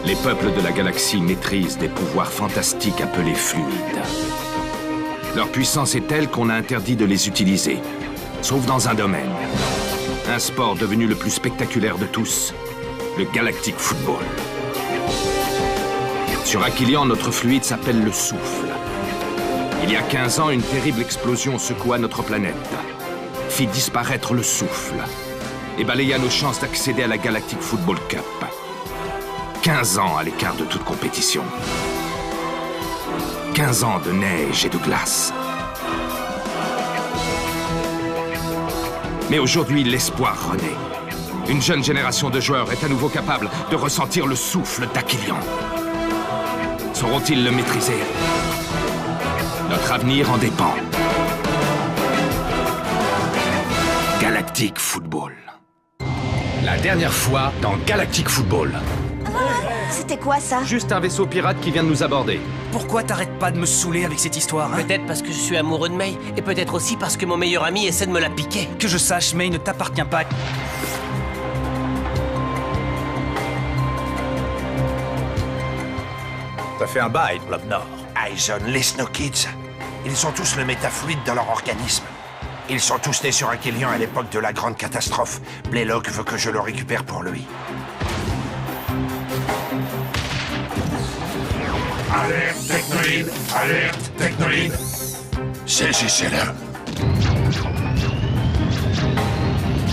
Les peuples de la galaxie maîtrisent des pouvoirs fantastiques appelés fluides. Leur puissance est telle qu'on a interdit de les utiliser, sauf dans un domaine. Un sport devenu le plus spectaculaire de tous, le Galactic Football. Sur Aquilian, notre fluide s'appelle le souffle. Il y a 15 ans, une terrible explosion secoua notre planète, fit disparaître le souffle et balaya nos chances d'accéder à la Galactic Football Cup. 15 ans à l'écart de toute compétition. 15 ans de neige et de glace. Mais aujourd'hui, l'espoir renaît. Une jeune génération de joueurs est à nouveau capable de ressentir le souffle d'Aquilian. Sauront-ils le maîtriser? Notre avenir en dépend. Galactic Football. La dernière fois dans Galactic Football. C'était quoi ça? Juste un vaisseau pirate qui vient de nous aborder. Pourquoi t'arrêtes pas de me saouler avec cette histoire, hein? Peut-être parce que je suis amoureux de May, et peut-être aussi parce que mon meilleur ami essaie de me la piquer. Que je sache, May ne t'appartient pas. Ça fait un bail, Blob Nord. Aizen, les Snow Kids, ils ont tous le métafluide dans leur organisme. Ils sont tous nés sur Aquilian à l'époque de la grande catastrophe. Blaylock veut que je le récupère pour lui. Alerte technoïde! Alerte technoïde! Saisissez-le.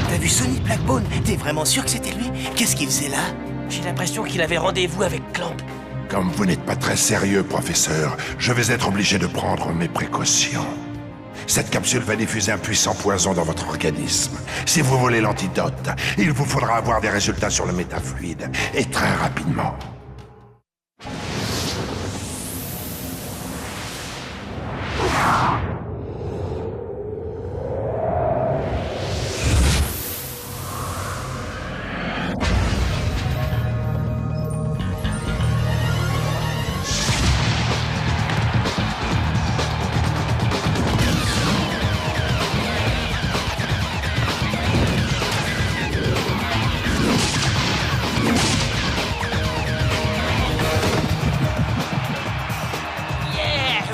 T'as vu Sonny Blackbone? T'es vraiment sûr que c'était lui? Qu'est-ce qu'il faisait là? J'ai l'impression qu'il avait rendez-vous avec Clamp. Comme vous n'êtes pas très sérieux, professeur, je vais être obligé de prendre mes précautions. Cette capsule va diffuser un puissant poison dans votre organisme. Si vous voulez l'antidote, il vous faudra avoir des résultats sur le métafluide, et très rapidement.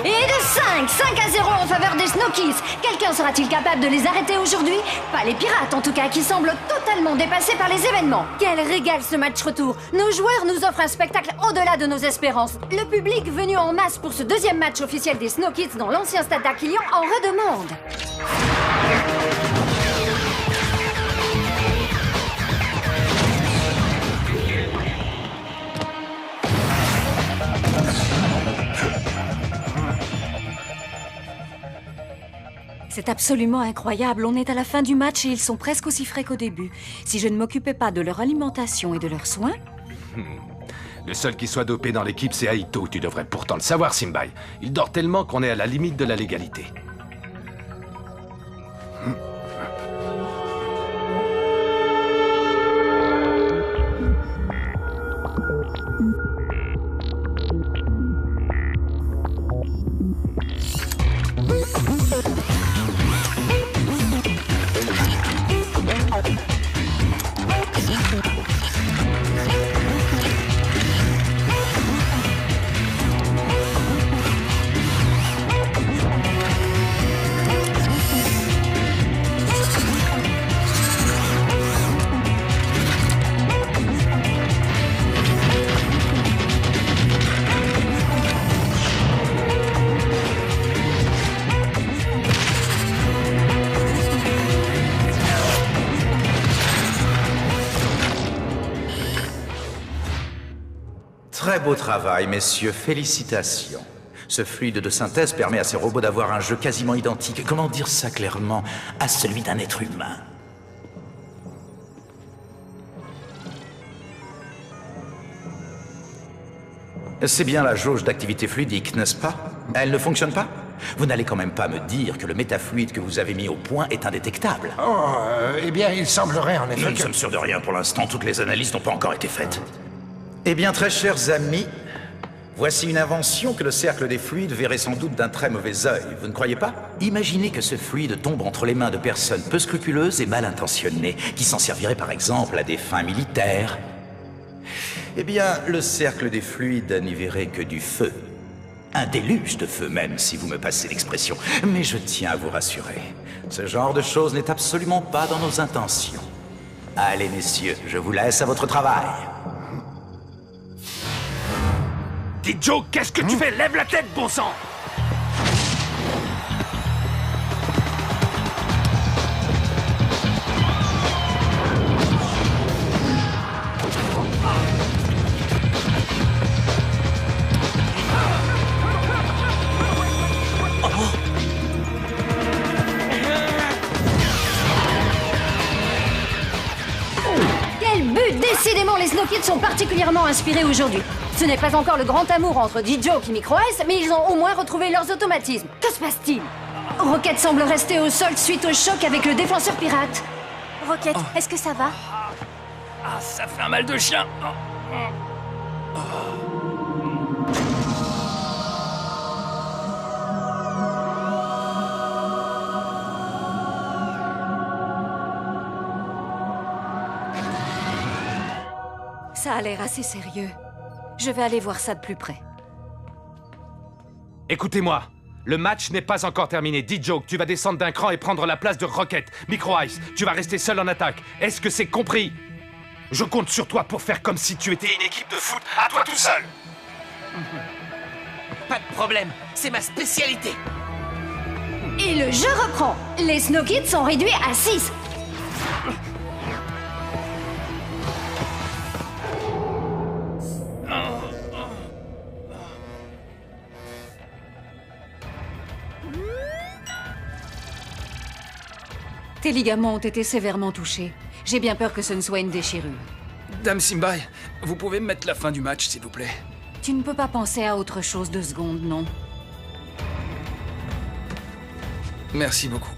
Et de 5 à 0 en faveur des Snow Kids. Quelqu'un sera-t-il capable de les arrêter aujourd'hui? Pas les pirates en tout cas, qui semblent totalement dépassés par les événements. Quel régal ce match retour. Nos joueurs nous offrent un spectacle au-delà de nos espérances. Le public venu en masse pour ce deuxième match officiel des Snow Kids dans l'ancien stade d'Aquilian en redemande. C'est absolument incroyable. On est à la fin du match et ils sont presque aussi frais qu'au début. Si je ne m'occupais pas de leur alimentation et de leurs soins... Le seul qui soit dopé dans l'équipe, c'est Aito. Tu devrais pourtant le savoir, Simbai. Il dort tellement qu'on est à la limite de la légalité. Très beau travail, messieurs, félicitations. Ce fluide de synthèse permet à ces robots d'avoir un jeu quasiment identique, comment dire ça clairement, à celui d'un être humain. C'est bien la jauge d'activité fluidique, n'est-ce pas? Elle ne fonctionne pas? Vous n'allez quand même pas me dire que le métafluide que vous avez mis au point est indétectable. Oh, eh bien, il semblerait en effet Nous ne que... sommes sûrs de rien pour l'instant, toutes les analyses n'ont pas encore été faites. Eh bien, très chers amis, Voici une invention que le cercle des fluides verrait sans doute d'un très mauvais œil, vous ne croyez pas? Imaginez que ce fluide tombe entre les mains de personnes peu scrupuleuses et mal intentionnées, qui s'en serviraient par exemple à des fins militaires. Eh bien, le cercle des fluides n'y verrait que du feu. Un déluge de feu même, si vous me passez l'expression. Mais je tiens à vous rassurer, ce genre de choses n'est absolument pas dans nos intentions. Allez, messieurs, je vous laisse à votre travail. Dis Joe, qu'est-ce que tu fais? Lève la tête, bon sang! Quel but! Décidément, les Snow Kids sont particulièrement inspirés aujourd'hui. Ce n'est pas encore le grand amour entre D-Joke et Micro Ice, mais ils ont au moins retrouvé leurs automatismes. Que se passe-t-il? Rocket semble rester au sol suite au choc avec le défenseur pirate. Rocket, est-ce que ça va? Ah, ça fait un mal de chien. Ça a l'air assez sérieux. Je vais aller voir ça de plus près. Écoutez-moi, le match n'est pas encore terminé. D-Joke, tu vas descendre d'un cran et prendre la place de Rocket. Micro Ice, tu vas rester seul en attaque. Est-ce que c'est compris? Je compte sur toi pour faire comme si tu étais une équipe de foot, à toi tout seul. Pas de problème, c'est ma spécialité. Et le jeu reprend. Les Snow Kids sont réduits à 6. Tes ligaments ont été sévèrement touchés. J'ai bien peur que ce ne soit une déchirure. Dame Simbai, vous pouvez me mettre la fin du match, s'il vous plaît? Tu ne peux pas penser à autre chose 2 secondes, non? Merci beaucoup.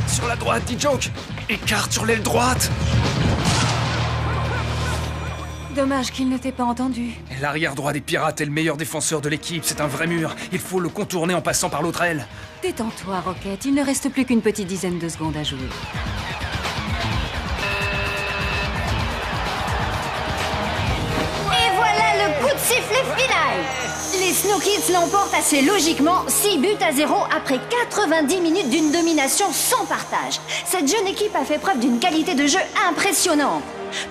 Sur la droite, D-Joke! Écarte sur l'aile droite! Dommage qu'il ne t'ait pas entendu. L'arrière droit des pirates est le meilleur défenseur de l'équipe, c'est un vrai mur. Il faut le contourner en passant par l'autre aile. Détends-toi, Rocket. Il ne reste plus qu'une petite dizaine de secondes à jouer. Et voilà le coup de sifflet final! Les Snow Kids l'emportent assez logiquement 6-0 après 90 minutes d'une domination sans partage. Cette jeune équipe a fait preuve d'une qualité de jeu impressionnante.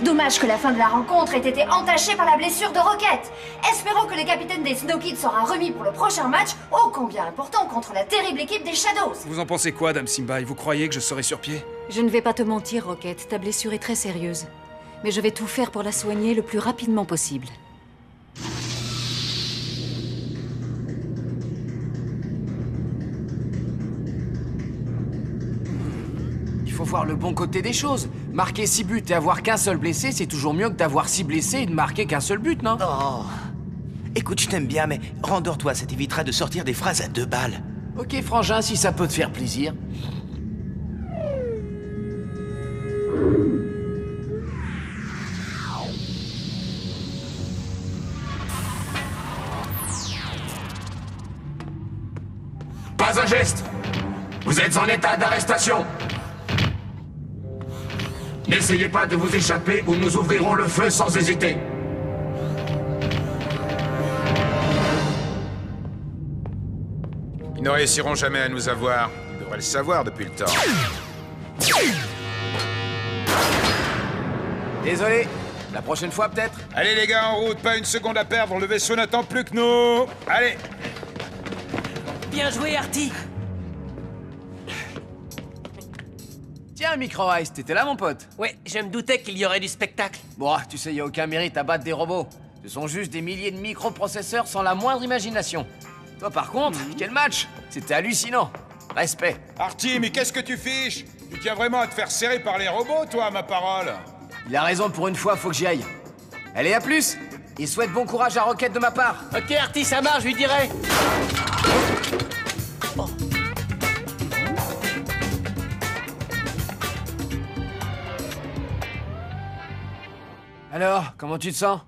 Dommage que la fin de la rencontre ait été entachée par la blessure de Rocket. Espérons que le capitaine des Snow Kids sera remis pour le prochain match, ô combien important contre la terrible équipe des Shadows. Vous en pensez quoi, Dame Simbai? Vous croyez que je serai sur pied? Je ne vais pas te mentir, Rocket. Ta blessure est très sérieuse. Mais je vais tout faire pour la soigner le plus rapidement possible. Il faut voir le bon côté des choses. Marquer 6 buts et avoir qu'un seul blessé, c'est toujours mieux que d'avoir 6 blessés et de marquer qu'un seul but, non? Oh. Écoute, je t'aime bien, mais rendors-toi, ça t'évitera de sortir des phrases à 2 balles. Ok, frangin, si ça peut te faire plaisir. Pas un geste! Vous êtes en état d'arrestation! N'essayez pas de vous échapper ou nous ouvrirons le feu sans hésiter. Ils ne réussiront jamais à nous avoir. Ils devraient le savoir depuis le temps. Désolé. La prochaine fois, peut-être? Allez les gars, en route, pas une seconde à perdre, le vaisseau n'attend plus que nous. Allez! Bien joué, Artie. Tiens, Micro Ice, t'étais là, mon pote? Ouais, je me doutais qu'il y aurait du spectacle. Bon, tu sais, y a aucun mérite à battre des robots. Ce sont juste des milliers de microprocesseurs sans la moindre imagination. Toi, par contre, quel match! C'était hallucinant. Respect. Artie, mais qu'est-ce que tu fiches? Tu tiens vraiment à te faire serrer par les robots, toi, ma parole? Il a raison, pour une fois, faut que j'y aille. Allez, à plus! Et souhaite bon courage à Rocket de ma part. Ok, Artie, ça marche, je lui dirai. Alors, comment tu te sens?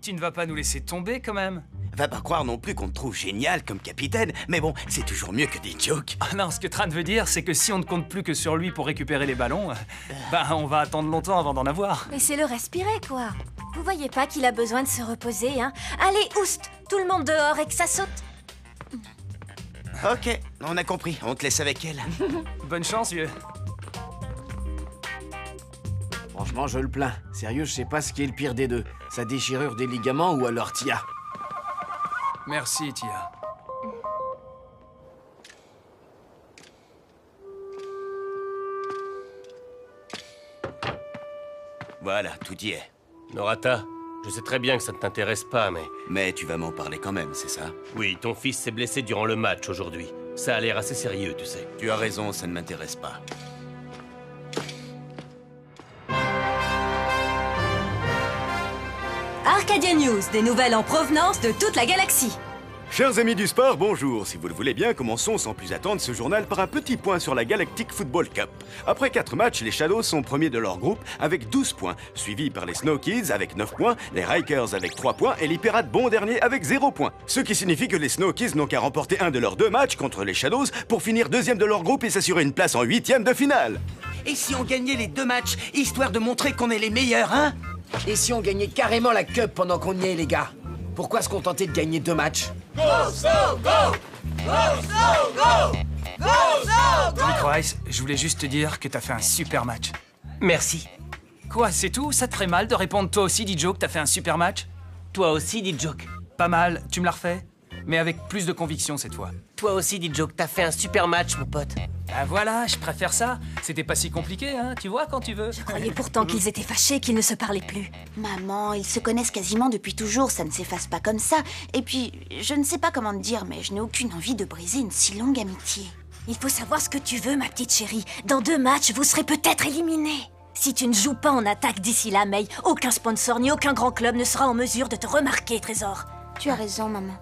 Tu ne vas pas nous laisser tomber, quand même? Va pas croire non plus qu'on te trouve génial comme capitaine, mais bon, c'est toujours mieux que des jokes. Ah non, ce que Tran veut dire, c'est que si on ne compte plus que sur lui pour récupérer les ballons, on va attendre longtemps avant d'en avoir. Laissez-le respirer, quoi. Vous voyez pas qu'il a besoin de se reposer, hein? Allez, oust! Tout le monde dehors et que ça saute! Ok, on a compris, on te laisse avec elle. Bonne chance, vieux. Franchement, je le plains. Sérieux, je sais pas ce qui est le pire des deux. Sa déchirure des ligaments ou alors Tia. Merci, Tia. Voilà, tout y est. Norata, je sais très bien que ça ne t'intéresse pas, mais... Mais tu vas m'en parler quand même, c'est ça? Oui, ton fils s'est blessé durant le match aujourd'hui. Ça a l'air assez sérieux, tu sais. Tu as raison, ça ne m'intéresse pas. Arcadia News, des nouvelles en provenance de toute la galaxie. Chers amis du sport, bonjour. Si vous le voulez bien, commençons sans plus attendre ce journal par un petit point sur la Galactic Football Cup. Après 4 matchs, les Shadows sont premiers de leur groupe avec 12 points, suivis par les Snow Kids avec 9 points, les Rikers avec 3 points et les Pirates bon dernier avec 0 points. Ce qui signifie que les Snow Kids n'ont qu'à remporter un de leurs 2 matchs contre les Shadows pour finir deuxième de leur groupe et s'assurer une place en 8e de finale. Et si on gagnait les 2 matchs, histoire de montrer qu'on est les meilleurs, hein? Et si on gagnait carrément la Cup pendant qu'on y est, les gars? Pourquoi se contenter de gagner 2 matchs? Go, so, go! Go, so, go! Go, so, go! Micro-Ice, je voulais juste te dire que t'as fait un super match. Merci. Quoi, c'est tout? Ça te ferait mal de répondre toi aussi, Dijo, que t'as fait un super match? Toi aussi, dit Joke. Pas mal, tu me la refais? Mais avec plus de conviction cette fois. Toi aussi, dit Joke, t'as fait un super match, mon pote. Ah voilà, je préfère ça. C'était pas si compliqué, hein, tu vois, quand tu veux. Je croyais pourtant qu'ils étaient fâchés, qu'ils ne se parlaient plus. Maman, ils se connaissent quasiment depuis toujours, ça ne s'efface pas comme ça. Et puis, je ne sais pas comment te dire, mais je n'ai aucune envie de briser une si longue amitié. Il faut savoir ce que tu veux, ma petite chérie. Dans 2 matchs, vous serez peut-être éliminés. Si tu ne joues pas en attaque d'ici là, May, aucun sponsor ni aucun grand club ne sera en mesure de te remarquer, Trésor. Tu as raison, maman.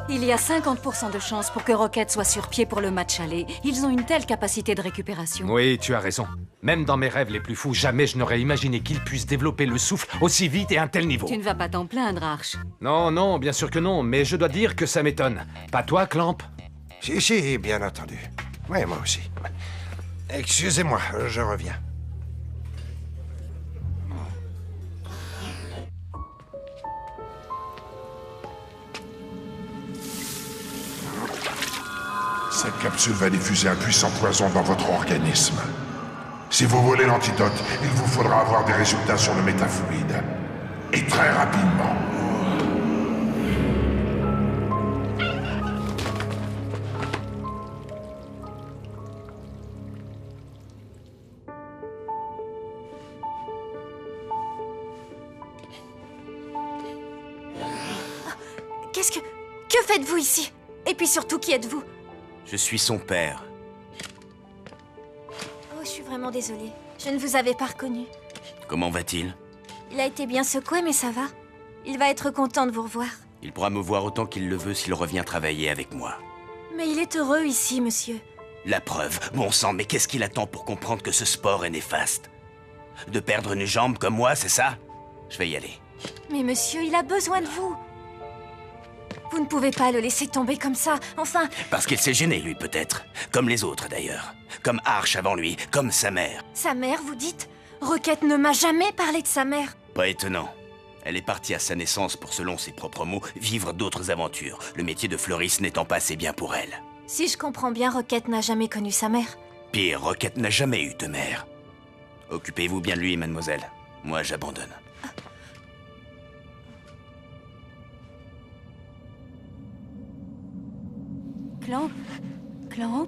Il y a 50% de chances pour que Rocket soit sur pied pour le match aller. Ils ont une telle capacité de récupération. Oui, tu as raison. Même dans mes rêves les plus fous, jamais je n'aurais imaginé qu'ils puissent développer le souffle aussi vite et à un tel niveau. Tu ne vas pas t'en plaindre, Arch. Non, non, bien sûr que non, mais je dois dire que ça m'étonne. Pas toi, Clamp? Si, bien entendu. Oui, moi aussi. Excusez-moi, je reviens. Cette capsule va diffuser un puissant poison dans votre organisme. Si vous voulez l'antidote, il vous faudra avoir des résultats sur le métafluide. Et très rapidement. Que faites-vous ici? Et puis surtout, qui êtes-vous? Je suis son père. Oh, je suis vraiment désolée. Je ne vous avais pas reconnu. Comment va-t-il? Il a été bien secoué, mais ça va. Il va être content de vous revoir. Il pourra me voir autant qu'il le veut s'il revient travailler avec moi. Mais il est heureux ici, monsieur. La preuve, bon sang, mais qu'est-ce qu'il attend pour comprendre que ce sport est néfaste? De perdre une jambe comme moi, c'est ça? Je vais y aller. Mais monsieur, il a besoin de vous. Vous ne pouvez pas le laisser tomber comme ça, enfin... Parce qu'il s'est gêné, lui, peut-être. Comme les autres, d'ailleurs. Comme Arch avant lui, comme sa mère. Sa mère, vous dites? Rocket ne m'a jamais parlé de sa mère. Pas étonnant. Elle est partie à sa naissance pour, selon ses propres mots, vivre d'autres aventures, le métier de fleuriste n'étant pas assez bien pour elle. Si je comprends bien, Rocket n'a jamais connu sa mère. Pire, Rocket n'a jamais eu de mère. Occupez-vous bien de lui, mademoiselle. Moi, j'abandonne. Clamp,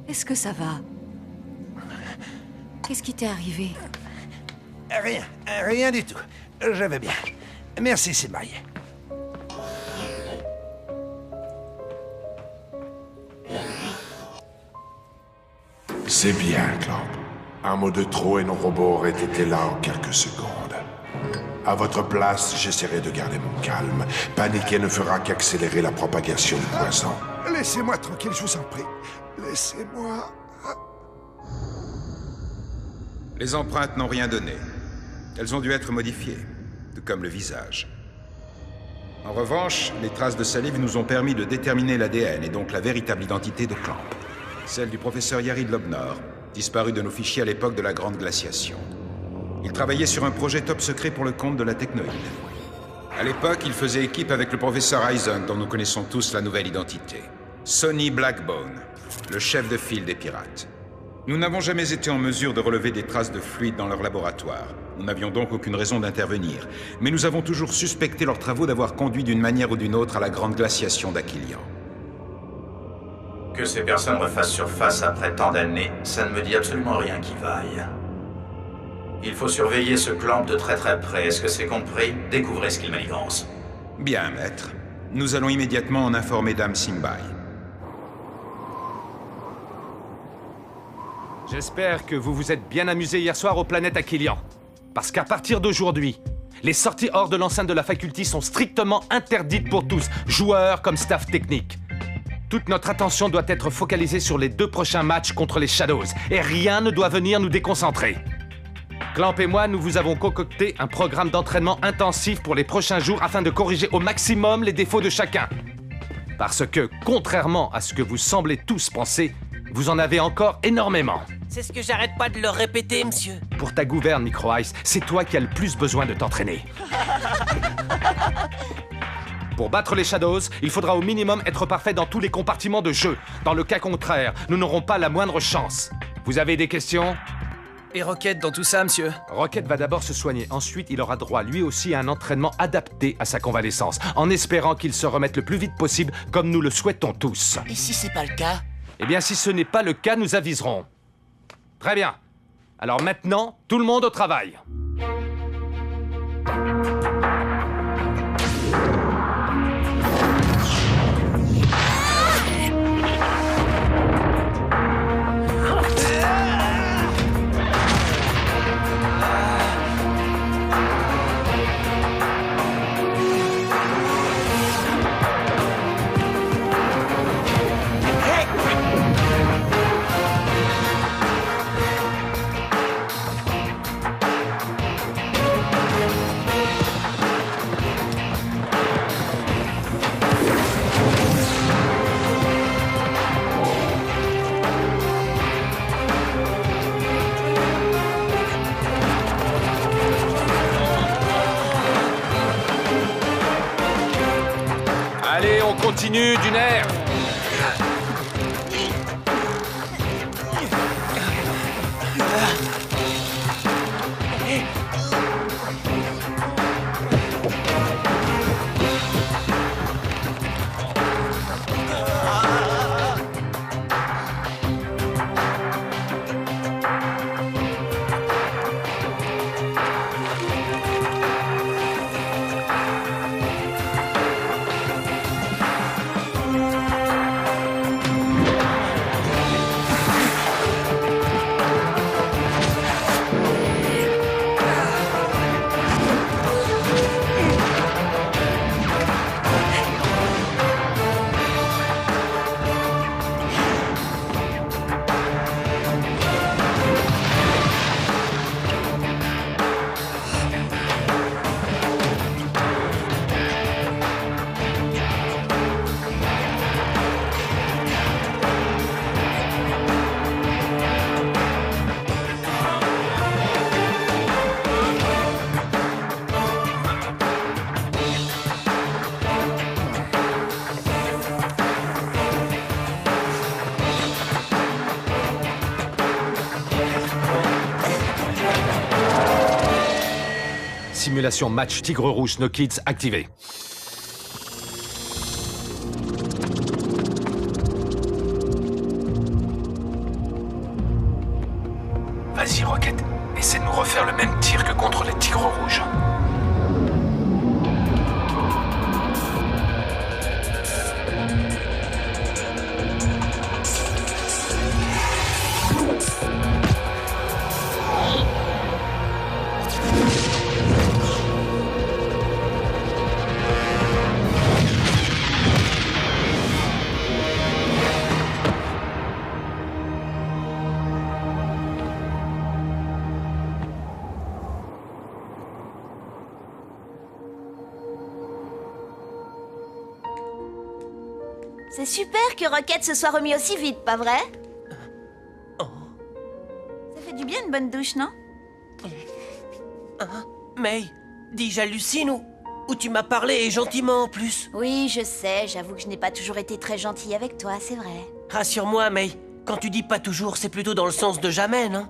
est-ce que ça va? Qu'est-ce qui t'est arrivé? Rien du tout. Je vais bien. Merci, Simaï. C'est bien, Clamp. Un mot de trop et nos robots auraient été là en quelques secondes. À votre place, j'essaierai de garder mon calme. Paniquer ne fera qu'accélérer la propagation du poison. Laissez-moi tranquille, je vous en prie. Laissez-moi... Les empreintes n'ont rien donné. Elles ont dû être modifiées, tout comme le visage. En revanche, les traces de salive nous ont permis de déterminer l'ADN et donc la véritable identité de Clamp. Celle du professeur Yarid Lobnor, disparu de nos fichiers à l'époque de la Grande Glaciation. Il travaillait sur un projet top secret pour le compte de la Technoïde. À l'époque, il faisait équipe avec le professeur Eisen, dont nous connaissons tous la nouvelle identité. Sonny Blackbone, le chef de file des pirates. Nous n'avons jamais été en mesure de relever des traces de fluide dans leur laboratoire. Nous n'avions donc aucune raison d'intervenir. Mais nous avons toujours suspecté leurs travaux d'avoir conduit d'une manière ou d'une autre à la Grande Glaciation d'Aquilian. Que ces personnes refassent surface après tant d'années, ça ne me dit absolument rien qui vaille. Il faut surveiller ce Clamp de très très près. Est-ce que c'est compris? Découvrez ce qu'il manigance. Bien, maître. Nous allons immédiatement en informer Dame Simbai. J'espère que vous vous êtes bien amusé hier soir aux planètes Aquilian. Parce qu'à partir d'aujourd'hui, les sorties hors de l'enceinte de la faculté sont strictement interdites pour tous, joueurs comme staff technique. Toute notre attention doit être focalisée sur les 2 prochains matchs contre les Shadows, et rien ne doit venir nous déconcentrer. Clamp et moi, nous vous avons concocté un programme d'entraînement intensif pour les prochains jours afin de corriger au maximum les défauts de chacun. Parce que, contrairement à ce que vous semblez tous penser, vous en avez encore énormément. C'est ce que j'arrête pas de leur répéter, monsieur. Pour ta gouverne, Micro Ice, c'est toi qui as le plus besoin de t'entraîner. Pour battre les Shadows, il faudra au minimum être parfait dans tous les compartiments de jeu. Dans le cas contraire, nous n'aurons pas la moindre chance. Vous avez des questions? Et Rocket dans tout ça, monsieur? Rocket va d'abord se soigner. Ensuite, il aura droit lui aussi à un entraînement adapté à sa convalescence, en espérant qu'il se remette le plus vite possible, comme nous le souhaitons tous. Et si c'est pas le cas? Eh bien, si ce n'est pas le cas, nous aviserons. Très bien. Alors maintenant, tout le monde au travail. Allez, on continue d'une aire. Simulation match Tigre Rouge Snow Kids activée. Vas-y, Rocket. Essaie de nous refaire le même tir que contre les Tigres Rouges. C'est super que Rocket se soit remis aussi vite, pas vrai? Ça fait du bien une bonne douche, non? Hein? May, dis j'hallucine ou tu m'as parlé et gentiment en plus? Oui, je sais, j'avoue que je n'ai pas toujours été très gentille avec toi, c'est vrai. Rassure-moi, May, quand tu dis pas toujours, c'est plutôt dans le sens de jamais, non?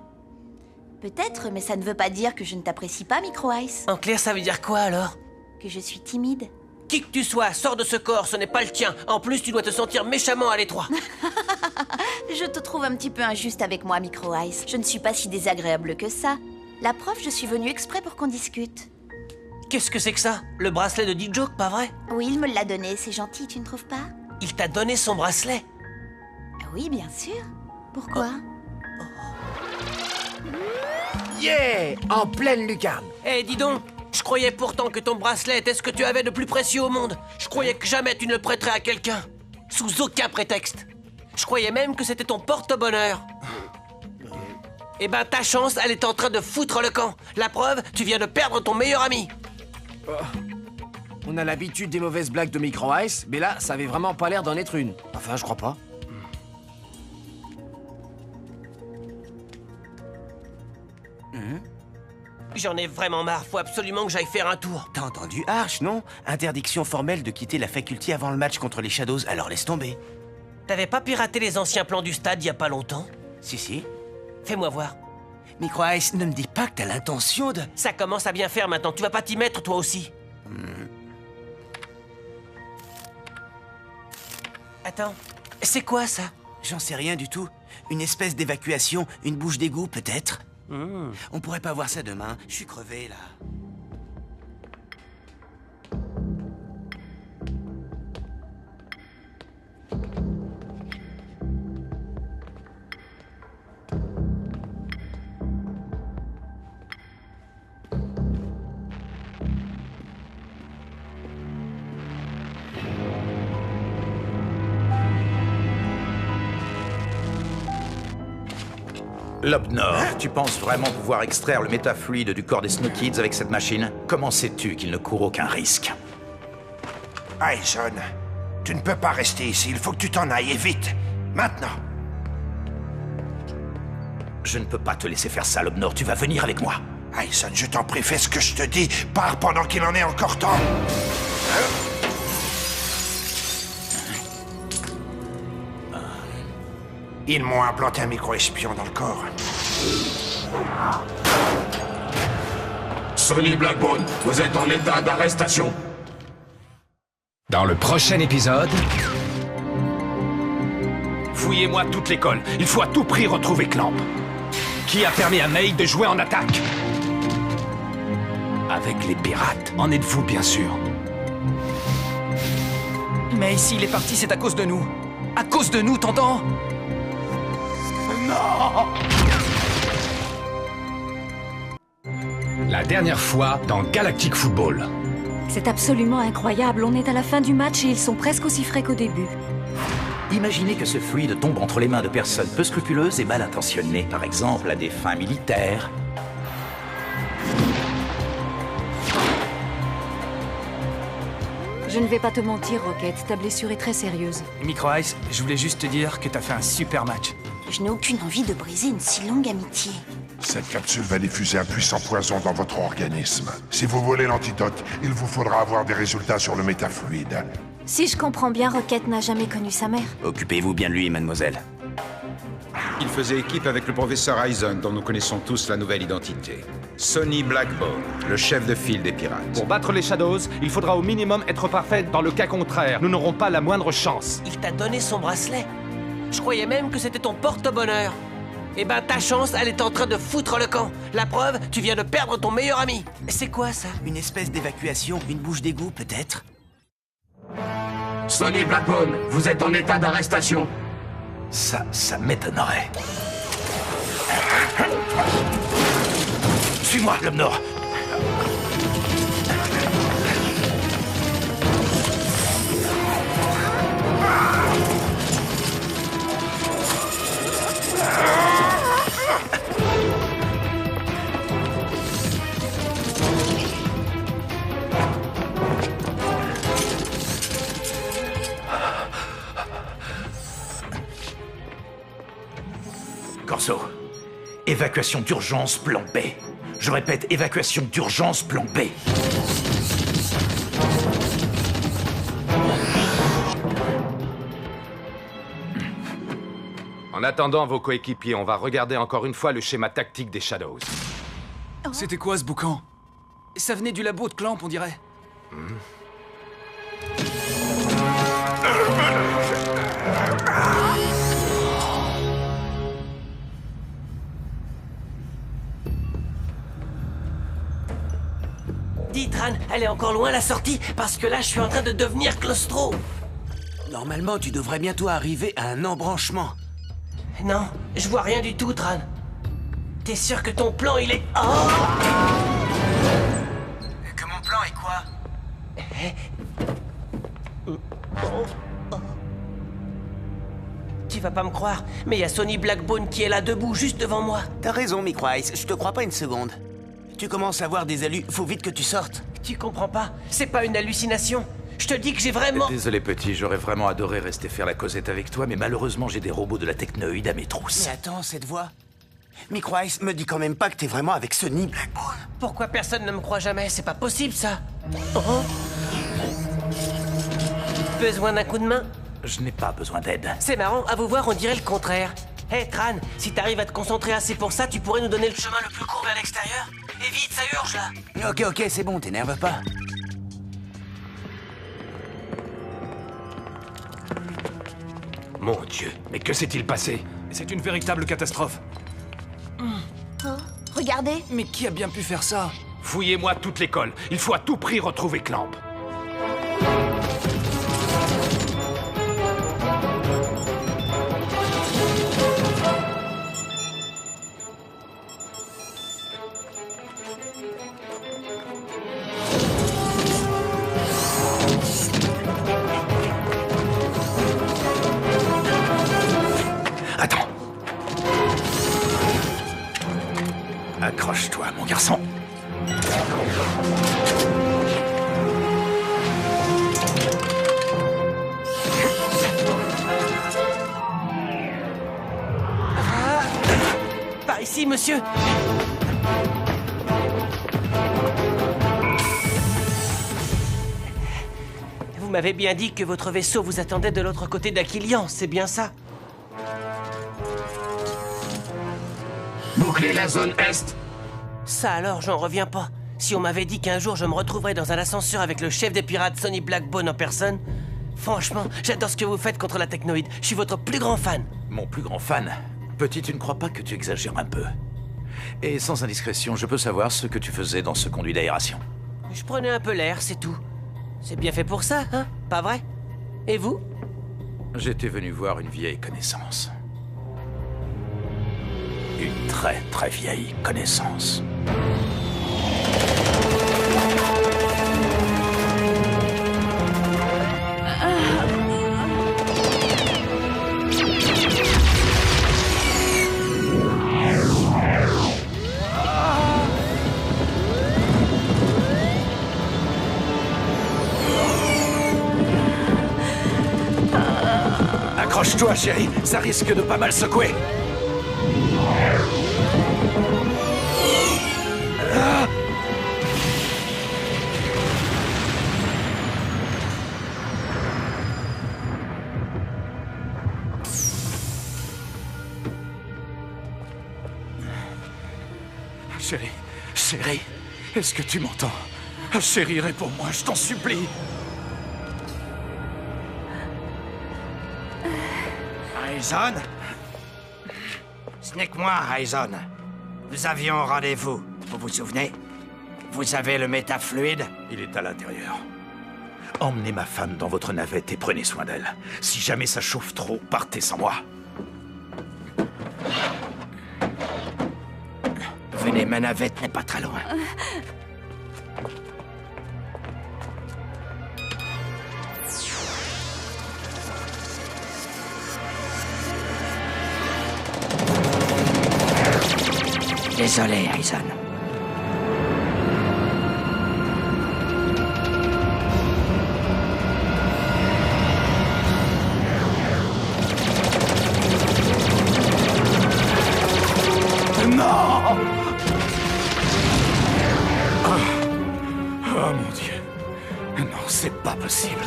Peut-être, mais ça ne veut pas dire que je ne t'apprécie pas, Micro Ice. En clair, ça veut dire quoi alors? Que je suis timide. Qui que tu sois, sors de ce corps, ce n'est pas le tien. En plus, tu dois te sentir méchamment à l'étroit. Je te trouve un petit peu injuste avec moi, Micro Ice. Je ne suis pas si désagréable que ça. La preuve, je suis venue exprès pour qu'on discute. Qu'est-ce que c'est que ça? Le bracelet de D-Joke, pas vrai? Oui, il me l'a donné, c'est gentil, tu ne trouves pas? Il t'a donné son bracelet? Oui, bien sûr. Pourquoi? Yeah! En pleine lucarne. Eh, dis donc, je croyais pourtant que ton bracelet était ce que tu avais de plus précieux au monde. Je croyais que jamais tu ne le prêterais à quelqu'un. Sous aucun prétexte. Je croyais même que c'était ton porte-bonheur. Eh ben, ta chance, elle est en train de foutre le camp. La preuve, tu viens de perdre ton meilleur ami. On a l'habitude des mauvaises blagues de Micro Ice, mais là, ça avait vraiment pas l'air d'en être une. Enfin, je crois pas. J'en ai vraiment marre, faut absolument que j'aille faire un tour. T'as entendu Arch, non? Interdiction formelle de quitter la faculté avant le match contre les Shadows, alors laisse tomber. T'avais pas piraté les anciens plans du stade il y a pas longtemps? Si. Fais-moi voir. Micro Ice, ne me dis pas que t'as l'intention de... Ça commence à bien faire maintenant, tu vas pas t'y mettre toi aussi. Attends, c'est quoi ça? J'en sais rien du tout. Une espèce d'évacuation, une bouche d'égout peut-être. On pourrait pas voir ça demain, je suis crevé là. Lobnor, tu penses vraiment pouvoir extraire le métafluide du corps des Snow Kids avec cette machine? Comment sais-tu qu'il ne court aucun risque? Aizen, tu ne peux pas rester ici, il faut que tu t'en ailles, et vite. Maintenant. Je ne peux pas te laisser faire ça, Lobnor, tu vas venir avec moi. Aizen, je t'en prie, fais ce que je te dis. Pars pendant qu'il en est encore temps. Ils m'ont implanté un micro-espion dans le corps. Sonny Blackbone, vous êtes en état d'arrestation. Dans le prochain épisode... Fouillez-moi toute l'école. Il faut à tout prix retrouver Clamp. Qui a permis à May de jouer en attaque? Avec les pirates. En êtes-vous, bien sûr? Mais s'il est parti, c'est à cause de nous. À cause de nous, t'entends? Non! La dernière fois dans Galactic Football. C'est absolument incroyable. On est à la fin du match et ils sont presque aussi frais qu'au début. Imaginez que ce fluide tombe entre les mains de personnes peu scrupuleuses et mal intentionnées, par exemple à des fins militaires. Je ne vais pas te mentir, Rocket, ta blessure est très sérieuse. Micro Ice, je voulais juste te dire que t'as fait un super match. Je n'ai aucune envie de briser une si longue amitié. Cette capsule va diffuser un puissant poison dans votre organisme. Si vous voulez l'antidote, il vous faudra avoir des résultats sur le métafluide. Si je comprends bien, Rocket n'a jamais connu sa mère. Occupez-vous bien de lui, mademoiselle. Il faisait équipe avec le professeur Aizen, dont nous connaissons tous la nouvelle identité. Sonny Blackbone, le chef de file des pirates. Pour battre les Shadows, il faudra au minimum être parfait. Dans le cas contraire, nous n'aurons pas la moindre chance. Il t'a donné son bracelet. Je croyais même que c'était ton porte-bonheur. Eh ben, ta chance, elle est en train de foutre le camp. La preuve, tu viens de perdre ton meilleur ami. C'est quoi ça? Une espèce d'évacuation, une bouche d'égout peut-être? Sonny Blackbone, vous êtes en état d'arrestation. Ça m'étonnerait. Suis-moi, Lobnor. Évacuation d'urgence plan B. Je répète, évacuation d'urgence plan B. En attendant vos coéquipiers, on va regarder encore une fois le schéma tactique des Shadows. C'était quoi ce boucan? Ça venait du labo de Clamp, on dirait. Dis, Tran, elle est encore loin la sortie, parce que là, je suis en train de devenir claustro. Normalement, tu devrais bientôt arriver à un embranchement. Non, je vois rien du tout, Tran. T'es sûr que ton plan, il est... Oh! Que mon plan est quoi? Tu vas pas me croire, mais il y a Sonny Blackbone qui est là debout, juste devant moi. T'as raison, Micro Ice, je te crois pas une seconde. Tu commences à voir des allus, faut vite que tu sortes. Tu comprends pas? C'est pas une hallucination. Je te dis que j'ai vraiment... Désolé petit, j'aurais vraiment adoré rester faire la causette avec toi, mais malheureusement j'ai des robots de la technoïde à mes trousses. Mais attends, cette voix... Micro Ice, me dis quand même pas que t'es vraiment avec Sonny Blackbone. Pourquoi personne ne me croit jamais? C'est pas possible, ça. Oh. Besoin d'un coup de main? Je n'ai pas besoin d'aide. C'est marrant, à vous voir, on dirait le contraire. Hé, Tran, si t'arrives à te concentrer assez pour ça, tu pourrais nous donner le chemin le plus court vers l'extérieur? Et vite, ça urge, là. Ok, c'est bon, t'énerve pas. Mon Dieu, mais que s'est-il passé? C'est une véritable catastrophe. Oh, regardez. Mais qui a bien pu faire ça? Fouillez-moi toute l'école. Il faut à tout prix retrouver Clamp. Attends. Accroche-toi, mon garçon. Par ici, monsieur. Vous m'avez bien dit que votre vaisseau vous attendait de l'autre côté d'Aquilian, c'est bien ça? Bouclez la zone Est. Ça alors, j'en reviens pas. Si on m'avait dit qu'un jour je me retrouverais dans un ascenseur avec le chef des pirates Sonny Blackbone en personne... Franchement, j'adore ce que vous faites contre la technoïde. Je suis votre plus grand fan. Mon plus grand fan? Petit, tu ne crois pas que tu exagères un peu? Et sans indiscrétion, je peux savoir ce que tu faisais dans ce conduit d'aération? Je prenais un peu l'air, c'est tout. C'est bien fait pour ça, hein? Pas vrai? Et vous? J'étais venu voir une vieille connaissance. Une très très vieille connaissance. Accroche-toi, chérie, ça risque de pas mal secouer. Chérie, chérie, est-ce que tu m'entends? Chérie, réponds-moi, je t'en supplie. Aizen? Ce n'est que moi, Aizen. Nous avions rendez-vous, vous vous souvenez? Vous avez le métafluide? Il est à l'intérieur. Emmenez ma femme dans votre navette et prenez soin d'elle. Si jamais ça chauffe trop, partez sans moi. Venez, ma navette n'est pas très loin. Désolé, Aizen. Non! C'est pas possible.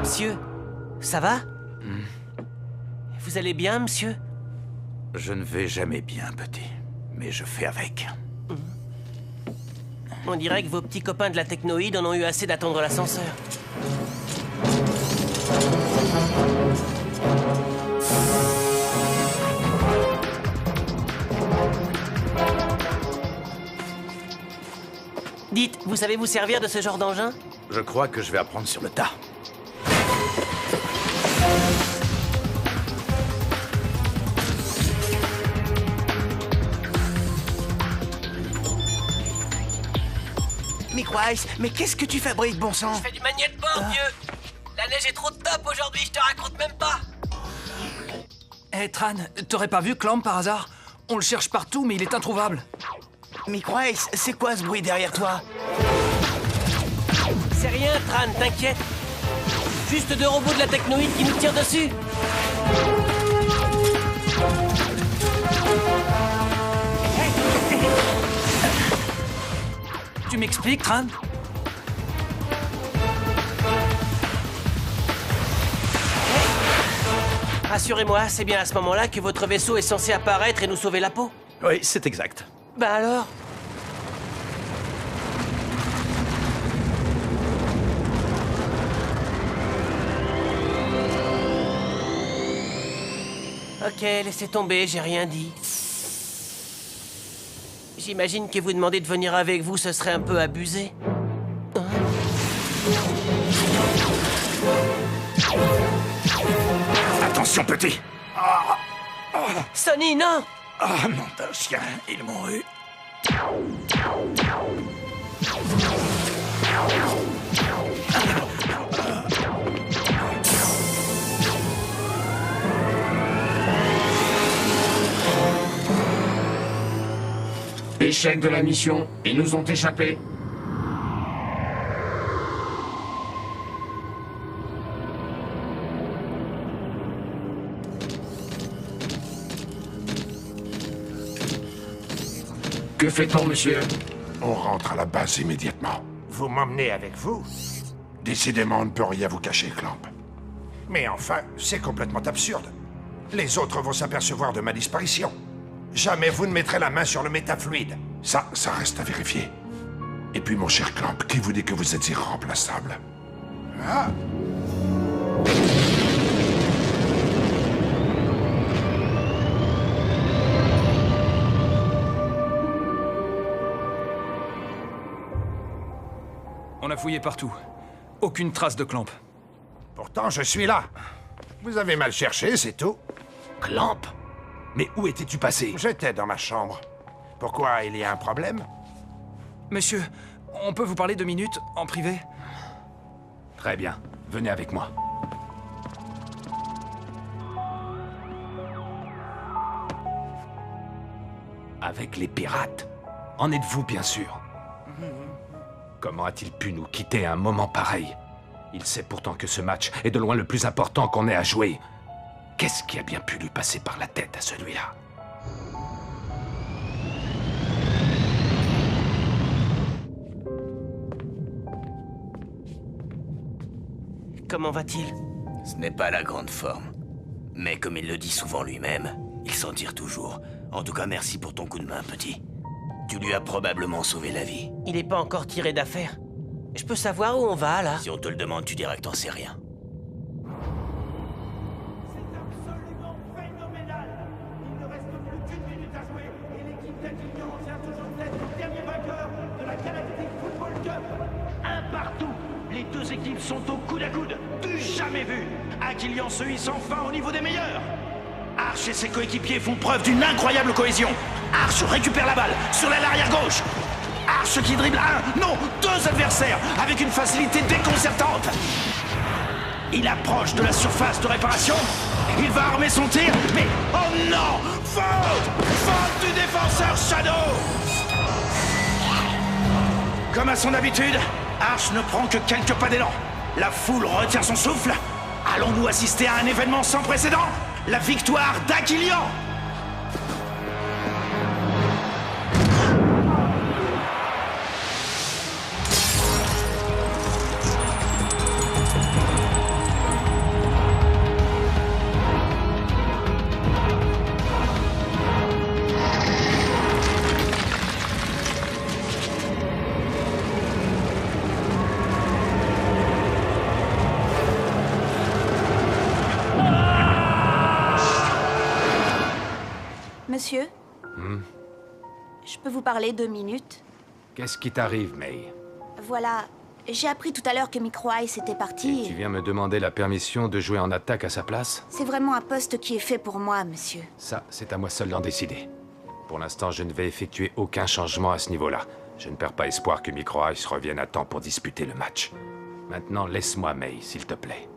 Monsieur, ça va? Vous allez bien, monsieur? Je ne vais jamais bien, petit. Mais je fais avec. On dirait que vos petits copains de la technoïde en ont eu assez d'attendre l'ascenseur. Dites, vous savez vous servir de ce genre d'engin? Je crois que je vais apprendre sur le tas. Microice, mais qu'est-ce que tu fabriques, bon sang? Je fais du maniet de bord, vieux. La neige est trop top aujourd'hui, je te raconte même pas. Hé, Tran, t'aurais pas vu Clamp par hasard? On le cherche partout, mais il est introuvable. Microice, c'est quoi ce bruit derrière toi? C'est rien, Tran, t'inquiète. Juste 2 robots de la technoïde qui nous tirent dessus. Tu m'expliques, Tran? Rassurez-moi, c'est bien à ce moment-là que votre vaisseau est censé apparaître et nous sauver la peau. Oui, c'est exact. Bah alors? Ok, laissez tomber, j'ai rien dit. J'imagine que vous demander de venir avec vous, ce serait un peu abusé. Hein? Attention, petit! Sonny, non! Ah, nom d'un chien, ils m'ont eu. Échec de la mission, ils nous ont échappé. Que fait-on, monsieur? On rentre à la base immédiatement. Vous m'emmenez avec vous? Décidément, on ne peut rien vous cacher, Clamp. Mais enfin, c'est complètement absurde. Les autres vont s'apercevoir de ma disparition. Jamais vous ne mettrez la main sur le métafluide. Ça reste à vérifier. Et puis, mon cher Clamp, qui vous dit que vous êtes irremplaçable? Ah! On a fouillé partout. Aucune trace de Clamp. Pourtant, je suis là. Vous avez mal cherché, c'est tout. Clamp? Mais où étais-tu passé? J'étais dans ma chambre. Pourquoi, il y a un problème? Monsieur, on peut vous parler 2 minutes, en privé? Très bien. Venez avec moi. Avec les pirates? En êtes-vous, bien sûr? Comment a-t-il pu nous quitter à un moment pareil? Il sait pourtant que ce match est de loin le plus important qu'on ait à jouer. Qu'est-ce qui a bien pu lui passer par la tête à celui-là? Comment va-t-il? Ce n'est pas la grande forme. Mais comme il le dit souvent lui-même, il s'en tire toujours. En tout cas, merci pour ton coup de main, petit. Tu lui as probablement sauvé la vie. Il n'est pas encore tiré d'affaire. Je peux savoir où on va, là? Si on te le demande, tu diras que t'en sais rien. Les 2 équipes sont au coude à coude, du jamais vu. Aquilian se hisse enfin au niveau des meilleurs. Arch et ses coéquipiers font preuve d'une incroyable cohésion. Arch récupère la balle sur l'aile arrière gauche. Arche qui dribble un, non, 2 adversaires avec une facilité déconcertante. Il approche de la surface de réparation. Il va armer son tir, mais... Oh non! Faute! Faute du défenseur Shadow! Comme à son habitude, Arche ne prend que quelques pas d'élan. La foule retient son souffle. Allons-nous assister à un événement sans précédent? La victoire d'Aquilian! Monsieur, je peux vous parler 2 minutes? Qu'est-ce qui t'arrive, May? Voilà, j'ai appris tout à l'heure que Micro Ice était parti. Tu viens me demander la permission de jouer en attaque à sa place? C'est vraiment un poste qui est fait pour moi, monsieur. Ça, c'est à moi seul d'en décider. Pour l'instant, je ne vais effectuer aucun changement à ce niveau-là. Je ne perds pas espoir que Micro Ice revienne à temps pour disputer le match. Maintenant, laisse-moi, May, s'il te plaît.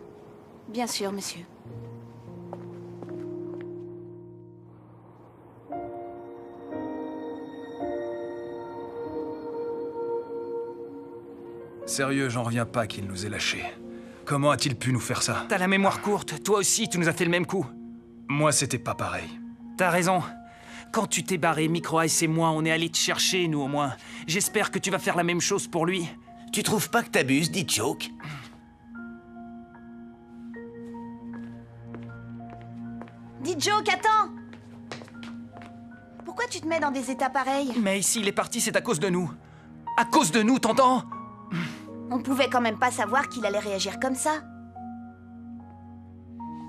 Bien sûr, monsieur. Sérieux, j'en reviens pas qu'il nous ait lâchés. Comment a-t-il pu nous faire ça? T'as la mémoire courte, toi aussi tu nous as fait le même coup. Moi, c'était pas pareil. T'as raison. Quand tu t'es barré, Micro Ice et moi, on est allés te chercher, nous au moins. J'espère que tu vas faire la même chose pour lui. Tu trouves pas que t'abuses, dit Choke? Dis Joke, attends! Pourquoi tu te mets dans des états pareils? Mais s'il est parti, c'est à cause de nous. À cause de nous, t'entends? On pouvait quand même pas savoir qu'il allait réagir comme ça.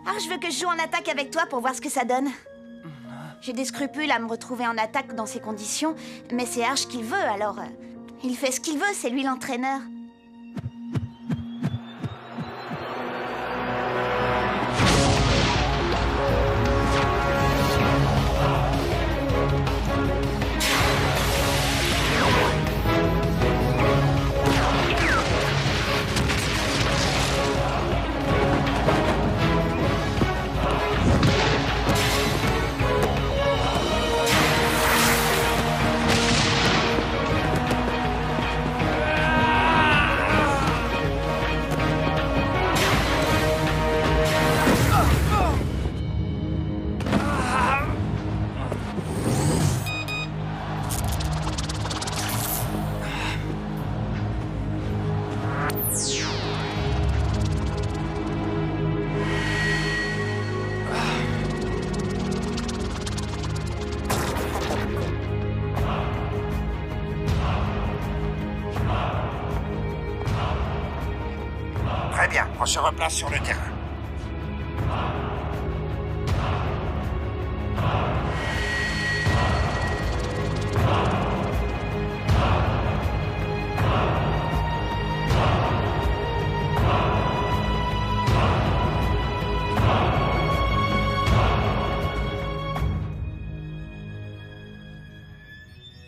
Alors je veux que je joue en attaque avec toi pour voir ce que ça donne. J'ai des scrupules à me retrouver en attaque dans ces conditions, mais c'est Arche qui veut, alors... il fait ce qu'il veut, c'est lui l'entraîneur. Très bien, on se replace sur le terrain.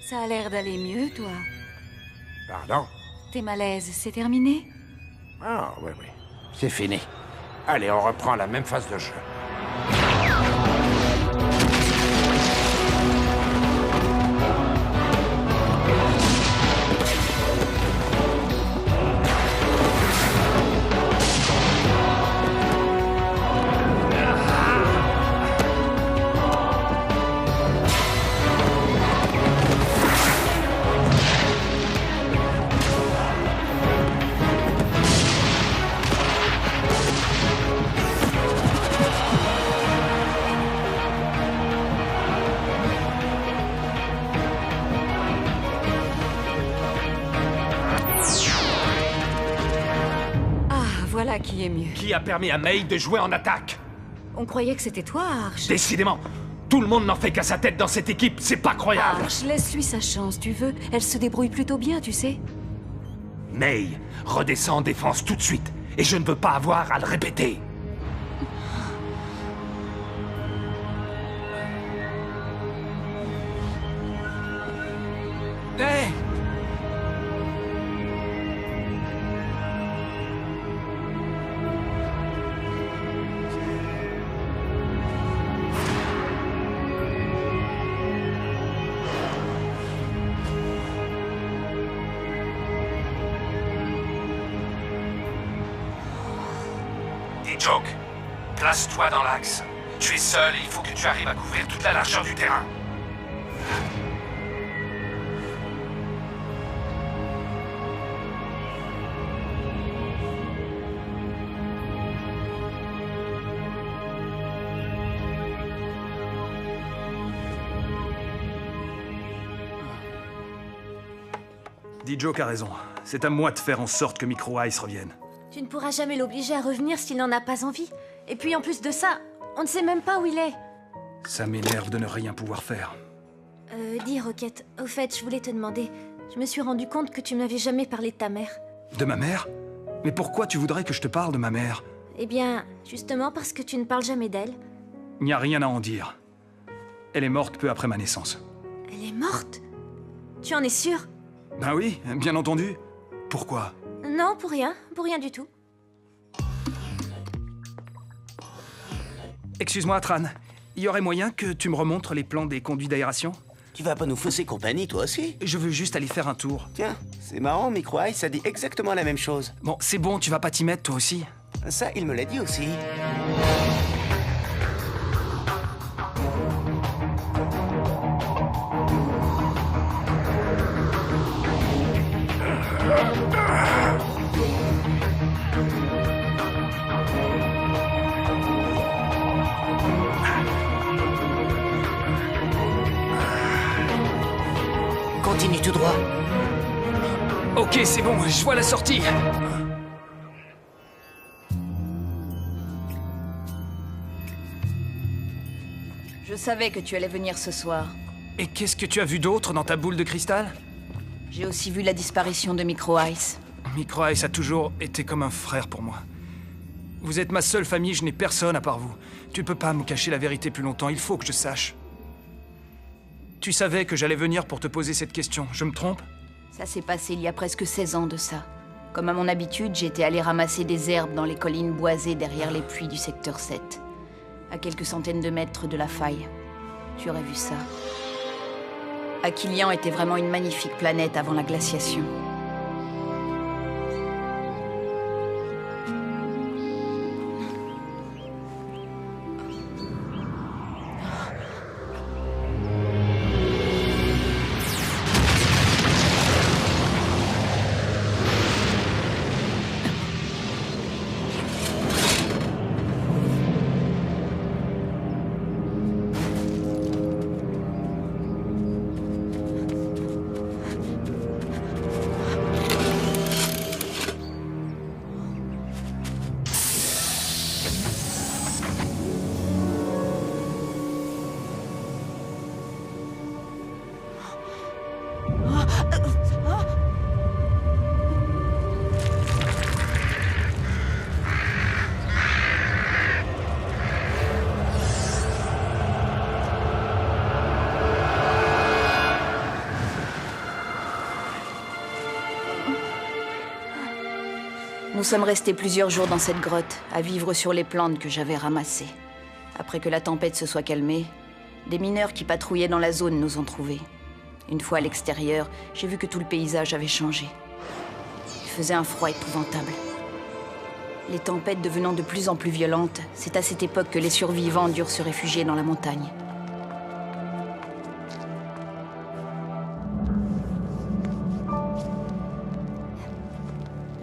Ça a l'air d'aller mieux, toi. Pardon? Tes malaises, c'est terminé? Ah, oui, oui. C'est fini. Allez, on reprend la même phase de jeu. Voilà qui est mieux. Qui a permis à May de jouer en attaque? On croyait que c'était toi, Arche. Décidément, tout le monde n'en fait qu'à sa tête dans cette équipe, c'est pas croyable. Arche, laisse-lui sa chance, tu veux. Elle se débrouille plutôt bien, tu sais. May, redescends en défense tout de suite, et je ne veux pas avoir à le répéter. Hé! Joke, place-toi dans l'axe. Tu es seul et il faut que tu arrives à couvrir toute la largeur du terrain. D-Joke a raison. C'est à moi de faire en sorte que Micro Ice revienne. Tu ne pourras jamais l'obliger à revenir s'il n'en a pas envie. Et puis en plus de ça, on ne sait même pas où il est. Ça m'énerve de ne rien pouvoir faire. Dis Rocket, au fait, je voulais te demander. Je me suis rendu compte que tu ne m'avais jamais parlé de ta mère. De ma mère? Mais pourquoi tu voudrais que je te parle de ma mère? Eh bien, justement parce que tu ne parles jamais d'elle. Il n'y a rien à en dire. Elle est morte peu après ma naissance. Elle est morte? Tu en es sûr? Ben oui, bien entendu. Pourquoi? Non, pour rien du tout. Excuse-moi, Tran. Il y aurait moyen que tu me remontres les plans des conduits d'aération? Tu vas pas nous fausser compagnie, toi aussi? Je veux juste aller faire un tour. Tiens, c'est marrant, Micro Ice a dit exactement la même chose. Bon, c'est bon, tu vas pas t'y mettre, toi aussi? Ça, il me l'a dit aussi. Continue tout droit. Ok, c'est bon, je vois la sortie. Je savais que tu allais venir ce soir. Et qu'est-ce que tu as vu d'autre dans ta boule de cristal? J'ai aussi vu la disparition de Micro Ice. Micro Ice a toujours été comme un frère pour moi. Vous êtes ma seule famille, je n'ai personne à part vous. Tu peux pas me cacher la vérité plus longtemps, il faut que je sache. Tu savais que j'allais venir pour te poser cette question, je me trompe? Ça s'est passé il y a presque 16 ans de ça. Comme à mon habitude, j'étais allé ramasser des herbes dans les collines boisées derrière les puits du secteur 7. À quelques centaines de mètres de la faille. Tu aurais vu ça. Aquilian était vraiment une magnifique planète avant la glaciation. Nous sommes restés plusieurs jours dans cette grotte, à vivre sur les plantes que j'avais ramassées. Après que la tempête se soit calmée, des mineurs qui patrouillaient dans la zone nous ont trouvés. Une fois à l'extérieur, j'ai vu que tout le paysage avait changé. Il faisait un froid épouvantable. Les tempêtes devenant de plus en plus violentes, c'est à cette époque que les survivants durent se réfugier dans la montagne.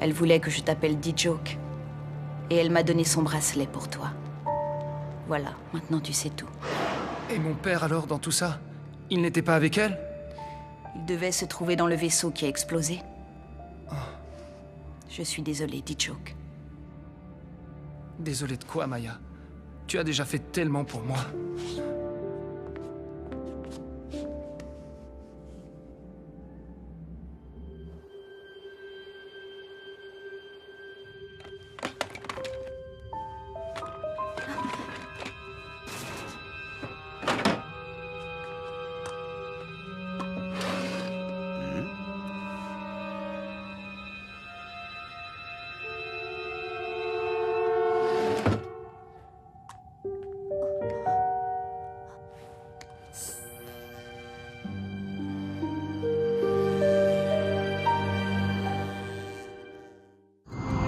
Elle voulait que je t'appelle D-Joke. Et elle m'a donné son bracelet pour toi. Voilà, maintenant tu sais tout. Et mon père alors, dans tout ça? Il n'était pas avec elle? Il devait se trouver dans le vaisseau qui a explosé. Je suis désolée, D-Joke. Désolé de quoi, Maya? Tu as déjà fait tellement pour moi.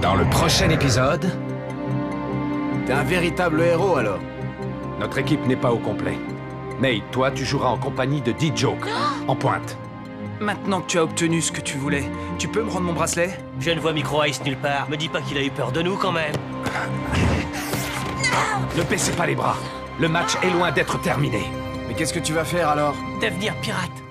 Dans le prochain épisode, T'es un véritable héros, alors. Notre équipe n'est pas au complet. Nate, toi, tu joueras en compagnie de D-Joke, en pointe. Maintenant que tu as obtenu ce que tu voulais, tu peux me rendre mon bracelet? Je ne vois Micro Ice nulle part. Me dis pas qu'il a eu peur de nous, quand même. Ne baissez pas les bras. Le match est loin d'être terminé. Mais qu'est-ce que tu vas faire, alors? Devenir pirate.